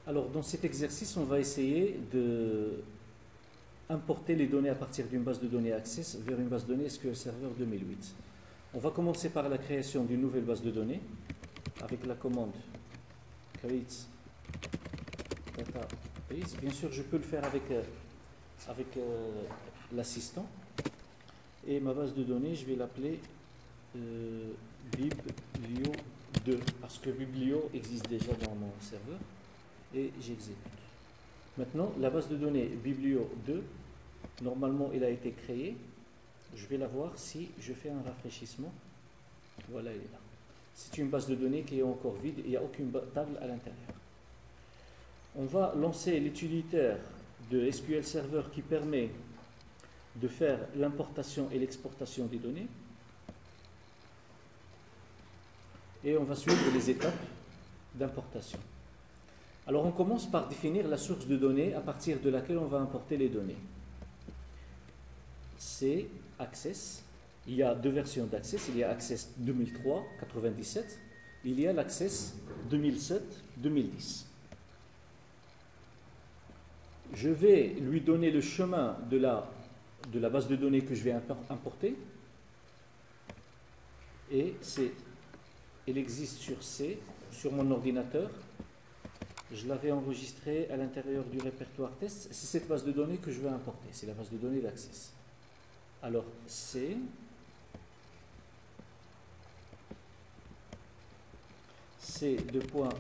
Alors, dans cet exercice, on va essayer de importer les données à partir d'une base de données Access vers une base de données SQL Server 2008. On va commencer par la création d'une nouvelle base de données avec la commande create database. Bien sûr, je peux le faire avec l'assistant. Et ma base de données, je vais l'appeler biblio2 parce que biblio existe déjà dans mon serveur et j'exécute. Maintenant, la base de données biblio2, normalement, elle a été créée. Je vais la voir si je fais un rafraîchissement. Voilà, elle est là. C'est une base de données qui est encore vide, il n'y a aucune table à l'intérieur. On va lancer l'utilitaire de SQL Server qui permet de faire l'importation et l'exportation des données. Et on va suivre les étapes d'importation. Alors on commence par définir la source de données à partir de laquelle on va importer les données. C'est Access. Il y a deux versions d'Access. Il y a Access 2003, 97. Il y a l'Access 2007, 2010. Je vais lui donner le chemin de la base de données que je vais importer. Et elle existe sur mon ordinateur. Je l'avais enregistrée à l'intérieur du répertoire test. C'est cette base de données que je vais importer. C'est la base de données d'Access. Alors, C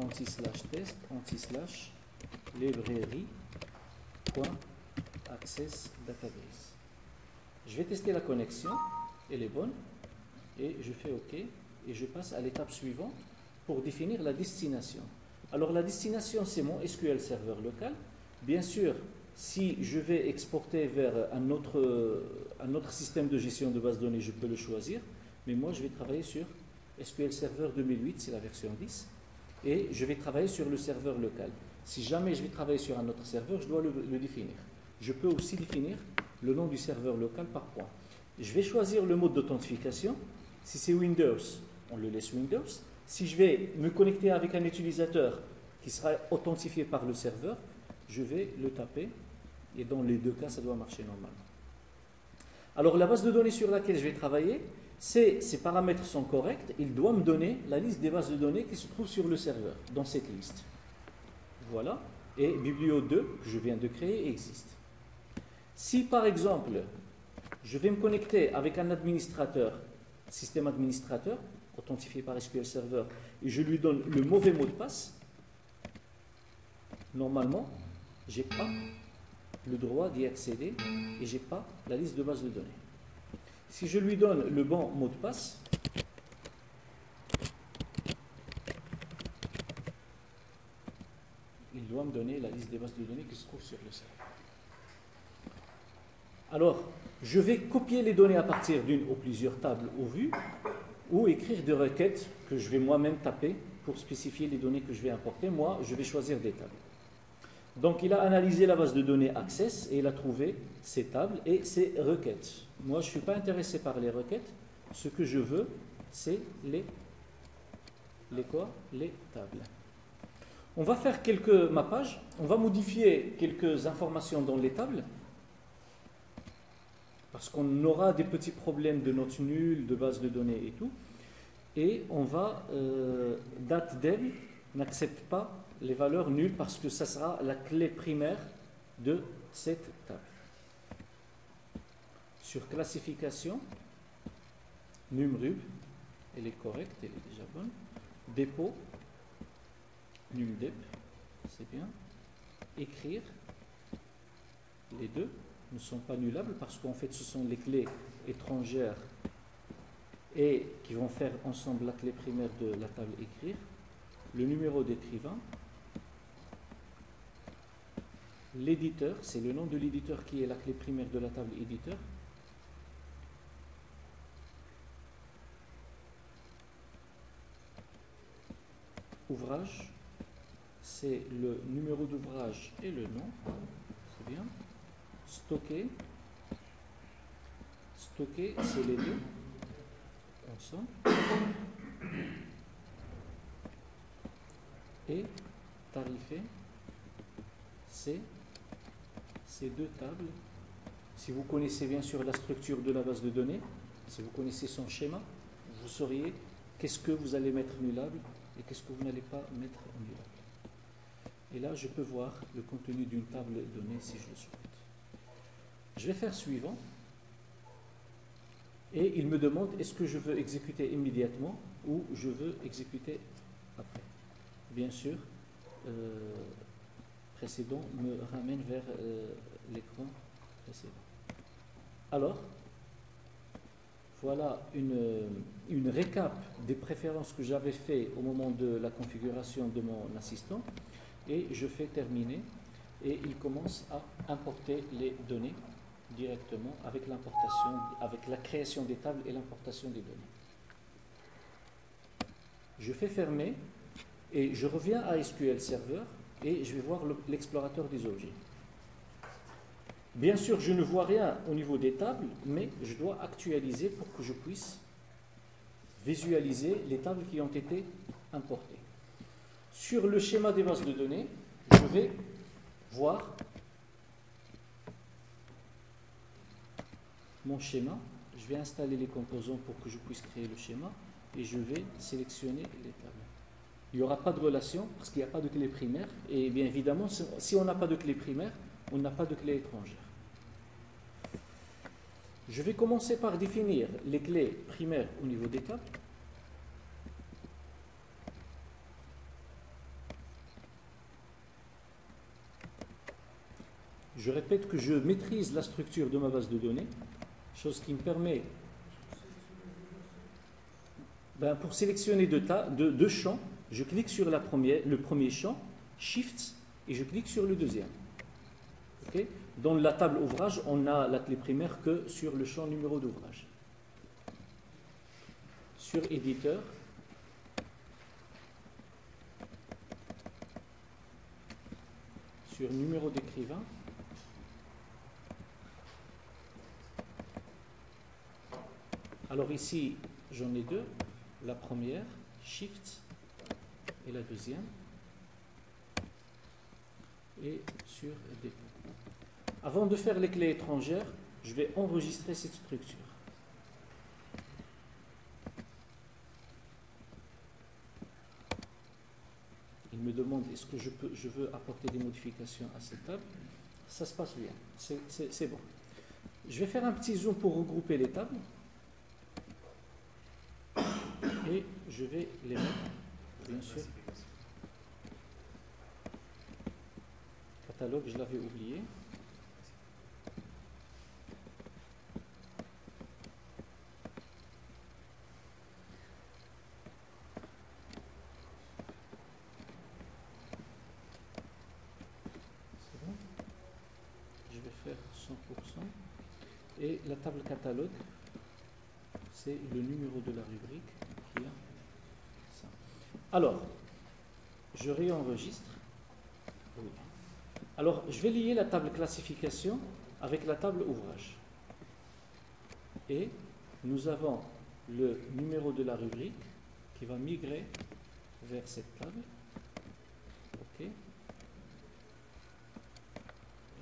anti/test anti/librairie.access database. Je vais tester la connexion. Elle est bonne. Et je fais OK. Et je passe à l'étape suivante pour définir la destination. Alors la destination, c'est mon SQL Server local. Bien sûr, si je vais exporter vers un autre système de gestion de base de données, je peux le choisir. Mais moi, je vais travailler sur SQL Server 2008, c'est la version 10. Et je vais travailler sur le serveur local. Si jamais je vais travailler sur un autre serveur, je dois le définir. Je peux aussi définir le nom du serveur local par point. Je vais choisir le mode d'authentification. Si c'est Windows, on le laisse Windows. Si je vais me connecter avec un utilisateur qui sera authentifié par le serveur, je vais le taper et dans les deux cas, ça doit marcher normalement. Alors la base de données sur laquelle je vais travailler, ces paramètres sont corrects. Il doit me donner la liste des bases de données qui se trouvent sur le serveur, dans cette liste. Voilà. Et Biblio2, que je viens de créer, existe. Si par exemple, je vais me connecter avec un administrateur, système administrateur, authentifié par SQL Server, et je lui donne le mauvais mot de passe, normalement, je n'ai pas le droit d'y accéder et je n'ai pas la liste de base de données. Si je lui donne le bon mot de passe, il doit me donner la liste des bases de données qui se trouvent sur le serveur. Alors, je vais copier les données à partir d'une ou plusieurs tables ou vues, ou écrire des requêtes que je vais moi-même taper pour spécifier les données que je vais importer. Moi, je vais choisir des tables. Donc, il a analysé la base de données Access et il a trouvé ces tables et ces requêtes. Moi, je ne suis pas intéressé par les requêtes. Ce que je veux, c'est les tables. On va faire quelques mappages. On va modifier quelques informations dans les tables. Parce qu'on aura des petits problèmes de notes nulles, de base de données et tout. Et on va, datedel n'accepte pas les valeurs nulles parce que ça sera la clé primaire de cette table. Sur classification, numrub, elle est correcte, elle est déjà bonne. Dépôt, nuldep, c'est bien. Écrire, les deux ne sont pas nullables parce qu'en fait ce sont les clés étrangères et qui vont faire ensemble la clé primaire de la table écrire, le numéro d'écrivain, l'éditeur, c'est le nom de l'éditeur qui est la clé primaire de la table éditeur, ouvrage, c'est le numéro d'ouvrage et le nom, c'est bien. Stocker, c'est les deux ensemble. Et tarifer, c'est ces deux tables. Si vous connaissez bien sûr la structure de la base de données, si vous connaissez son schéma, vous sauriez qu'est-ce que vous allez mettre nullable et qu'est-ce que vous n'allez pas mettre nullable. Et là, je peux voir le contenu d'une table donnée si je le souhaite. Je vais faire suivant. Et il me demande est-ce que je veux exécuter immédiatement ou je veux exécuter après. Bien sûr, précédent me ramène vers l'écran précédent. Alors, voilà une récap des préférences que j'avais fait au moment de la configuration de mon assistant. Et je fais terminer et il commence à importer les données directement avec l'importation, avec la création des tables et l'importation des données. Je fais fermer et je reviens à SQL Server et je vais voir l'explorateur des objets. Bien sûr, je ne vois rien au niveau des tables, mais je dois actualiser pour que je puisse visualiser les tables qui ont été importées. Sur le schéma des bases de données, je vais voir mon schéma. Je vais installer les composants pour que je puisse créer le schéma et je vais sélectionner les tables. Il n'y aura pas de relation parce qu'il n'y a pas de clé primaire et bien évidemment, si on n'a pas de clé primaire, on n'a pas de clé étrangère. Je vais commencer par définir les clés primaires au niveau des tables. Je répète que je maîtrise la structure de ma base de données, chose qui me permet, pour sélectionner deux champs, je clique sur le premier champ, Shift, et je clique sur le deuxième. Okay? Dans la table ouvrage, on n'a la clé primaire que sur le champ numéro d'ouvrage. Sur éditeur, sur numéro d'écrivain, alors ici, j'en ai deux. La première, Shift, et la deuxième. Et sur dépôt. Avant de faire les clés étrangères, je vais enregistrer cette structure. Il me demande est-ce que je veux apporter des modifications à cette table. Ça se passe bien, c'est bon. Je vais faire un petit zoom pour regrouper les tables. Et je vais les mettre, bien sûr. Catalogue, je l'avais oublié. C'est bon. Je vais faire 100%. Et la table catalogue, c'est le numéro de la rubrique qui a ça. Alors, je réenregistre. Oui. Alors, je vais lier la table classification avec la table ouvrage. Et nous avons le numéro de la rubrique qui va migrer vers cette table. OK. Et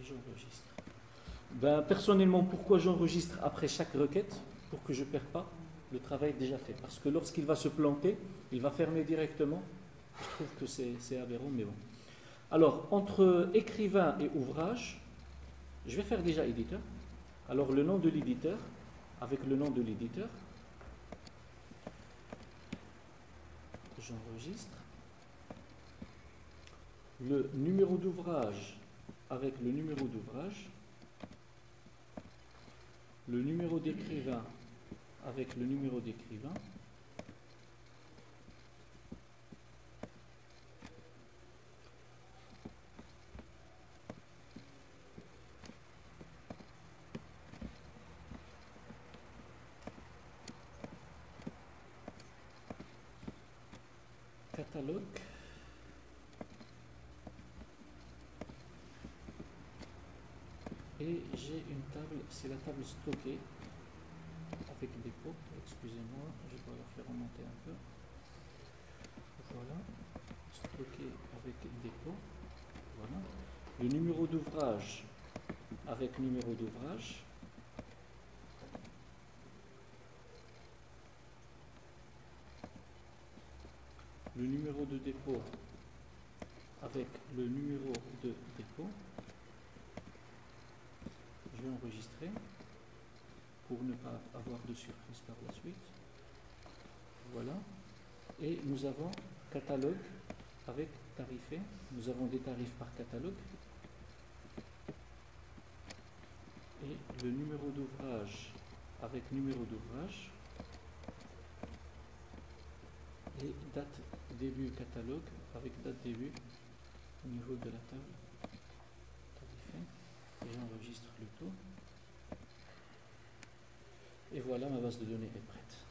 j'enregistre. Personnellement, pourquoi j'enregistre après chaque requête? Pour que je ne perde pas le travail déjà fait. Parce que lorsqu'il va se planter, il va fermer directement. Je trouve que c'est aberrant, mais bon. Alors, entre écrivain et ouvrage, je vais faire déjà éditeur. Alors, le nom de l'éditeur, avec le nom de l'éditeur, j'enregistre. Le numéro d'ouvrage avec le numéro d'ouvrage. Le numéro d'écrivain avec le numéro d'écrivain. Catalogue. Et j'ai une table, c'est la table stockée avec dépôt. Excusez-moi, je dois la faire remonter un peu. Voilà, stocké avec dépôt. Voilà. le numéro d'ouvrage avec numéro d'ouvrage, le numéro de dépôt avec le numéro de dépôt. Je vais enregistrer pour ne pas avoir de surprise par la suite. Voilà. Et nous avons catalogue avec tarifé. Nous avons des tarifs par catalogue. Et le numéro d'ouvrage avec numéro d'ouvrage. Et date début catalogue avec date début au niveau de la table tarifée. Et j'enregistre le tout. Et voilà, ma base de données est prête.